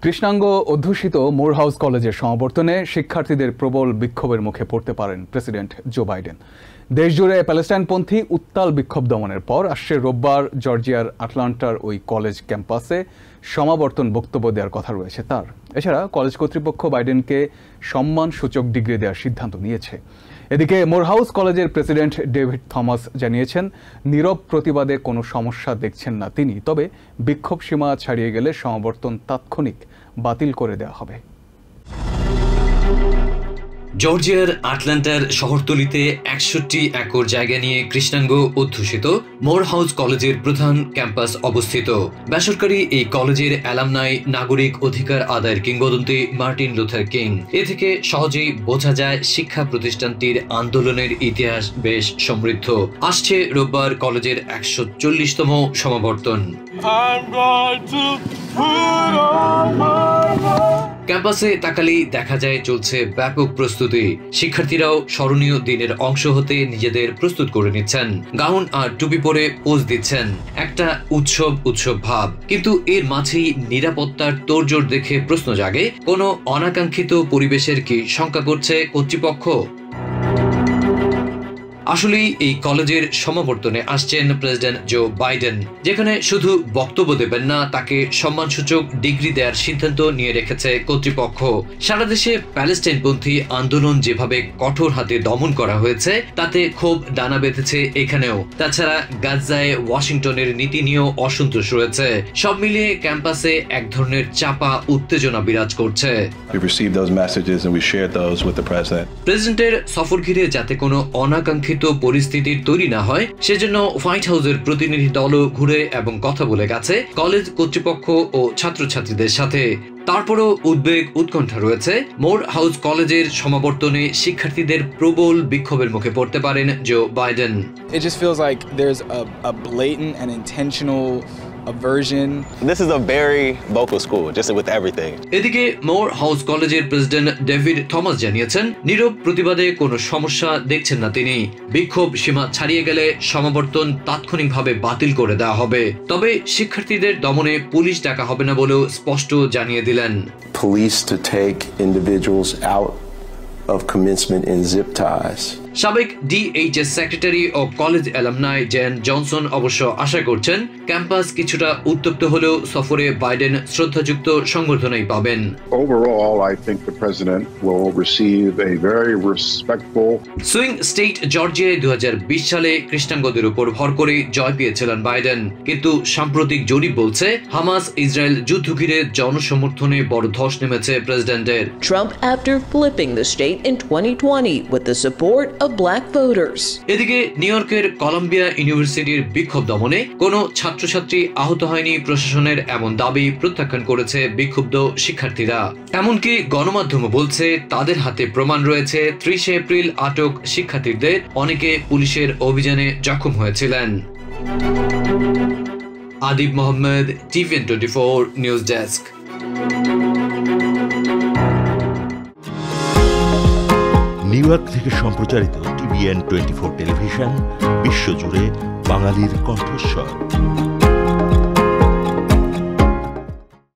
কৃষ্ণাঙ্গ অধ্যুষিত মোরহাউস কলেজের সমাবর্তনে শিক্ষার্থীদের প্রবল বিক্ষোভের মুখে পড়তে পারেন প্রেসিডেন্ট জো বাইডেন। দেশজুড়ে প্যালেস্টাইনপন্থী উত্তাল বিক্ষোভ দমনের পর আসছে রোববার জর্জিয়ার আটলান্টার ওই কলেজ ক্যাম্পাসে সমাবর্তন বক্তব্য দেওয়ার কথা রয়েছে তার। এছাড়া কলেজ কর্তৃপক্ষ বাইডেনকে সম্মানসূচক ডিগ্রি দেওয়ার সিদ্ধান্ত নিয়েছে। এদিকে মোরহাউস কলেজের প্রেসিডেন্ট ডেভিড থমাস জানিয়েছেন, নীরব প্রতিবাদে কোনো সমস্যা দেখছেন না তিনি, তবে বিক্ষোভ সীমা ছাড়িয়ে গেলে সমাবর্তন তাৎক্ষণিক বাতিল করে দেওয়া হবে। জর্জিয়ার আটলান্টার শহরতলিতে ৬১ একর জায়গা নিয়ে কৃষ্ণাঙ্গ অধ্যুষিত মোরহাউস কলেজের প্রধান ক্যাম্পাস অবস্থিত। বেসরকারি এই কলেজের অ্যালামনাই নাগরিক অধিকার আদায়ের কিংবদন্তি মার্টিন লুথার কিং। এ থেকে সহজেই বোঝা যায় শিক্ষা প্রতিষ্ঠানটির আন্দোলনের ইতিহাস বেশ সমৃদ্ধ। আসছে রোববার কলেজের ১৪০তম সমাবর্তন। ক্যাম্পাসে তাকালেই দেখা যায় চলছে ব্যাপক প্রস্তুতি। শিক্ষার্থীরাও স্মরণীয় দিনের অংশ হতে নিজেদের প্রস্তুত করে নিচ্ছেন, গাউন আর টুপি পরে পোজ দিচ্ছেন। একটা উৎসব ভাব। কিন্তু এর মাঝেই নিরাপত্তার তোড়জোড় দেখে প্রশ্ন জাগে, কোনো অনাকাঙ্ক্ষিত পরিবেশের কি শঙ্কা করছে কর্তৃপক্ষ? আসলেই এই কলেজের সমাবর্তনে আসছেন প্রেসিডেন্ট জো বাইডেন, যেখানে শুধু বক্তব্য দেবেন না, তাকে সম্মানসূচক ডিগ্রি দেওয়ার সিদ্ধান্ত নিয়ে রেখেছে কর্তৃপক্ষ। সারা দেশে প্যালেস্টাইনপন্থী আন্দোলন যেভাবে কঠোর হাতে দমন করা হয়েছে, তাতে ক্ষোভ ডানা বেঁধেছে এখানেও। তাছাড়া গাজায় ওয়াশিংটনের নীতি নিয়েও অসন্তোষ রয়েছে। সব মিলিয়ে ক্যাম্পাসে এক ধরনের চাপা উত্তেজনা বিরাজ করছে। প্রেসিডেন্টের সফর ঘিরে যাতে কোনো অনাকাঙ্ক্ষিত পরিস্থিতির তৈরি না হয়, সেজন্য হোয়াইট হাউসের প্রতিনিধি দলও ঘুরে এবং কথা বলে গেছে কলেজ কর্তৃপক্ষ ও ছাত্রছাত্রীদের সাথে। তারপরও উদ্বেগ উৎকণ্ঠা রয়েছে। মোরহাউস কলেজের সমাবর্তনে শিক্ষার্থীদের প্রবল বিক্ষোভের মুখে পড়তে পারেন Joe Biden. It just feels like there's a blatant and intentional aversion. This is a very vocal school, just with everything. এদিকে মোরহাউস কলেজের প্রেসিডেন্ট ডেভিড থমাস জানিয়েছেন, নীরব প্রতিবাদে কোনো সমস্যা দেখছেন না তিনি। বিক্ষোভ সীমা ছাড়িয়ে গেলে সমাবর্তন তাৎক্ষণিকভাবে বাতিল করে দেওয়া হবে। তবে শিক্ষার্থীদের দমনে পুলিশ ডাকা হবে না বলেও স্পষ্ট জানিয়ে দিলেন। Police to take individuals out of commencement in zip ties. সাবেক DHS সেক্রেটারি ও কলেজ অ্যালামনাই জেন জনসন অবশ্য আশা করছেন, ক্যাম্পাস কিছুটা উত্তপ্ত হলেও সফরে বাইডেন শ্রদ্ধাযুক্ত সংবর্ধনাই পাবেন। Overall, I think the president will receive a very respectful. Swing state জর্জিয়ায় ২০২০ সালে কৃষ্ণাঙ্গদের উপর ভর করে জয় পেয়েছিলেন বাইডেন, কিন্তু সাম্প্রতিক জরিপ বলছে হামাস ইসরায়েল যুদ্ধ ঘিরে জনসমর্থনে বড় ধস নেমেছে প্রেসিডেন্টের। Trump after flipping the state in 2020 with the support of black voters. এদিকে নিউ ইয়র্কের কলাম্বিয়া ইউনিভার্সিটির বিক্ষোভ দমনে কোনো ছাত্রছাত্রী আহত হয়নি প্রশাসনের এমন দাবি প্রত্যাখ্যান করেছে বিক্ষুব্ধ শিক্ষার্থীরা। এমনকি গণমাধ্যম বলছে তাদের হাতে প্রমাণ রয়েছে ৩০ এপ্রিল আটক শিক্ষার্থীদের অনেকে পুলিশের অভিযানে জখম হয়েছিলেন। Adib Mohammad, TVN24 news desk. New York থেকে সম্প্রচারিত TVN24 টেলিভিশন বিশ্বজুড়ে বাঙালির কণ্ঠস্বর।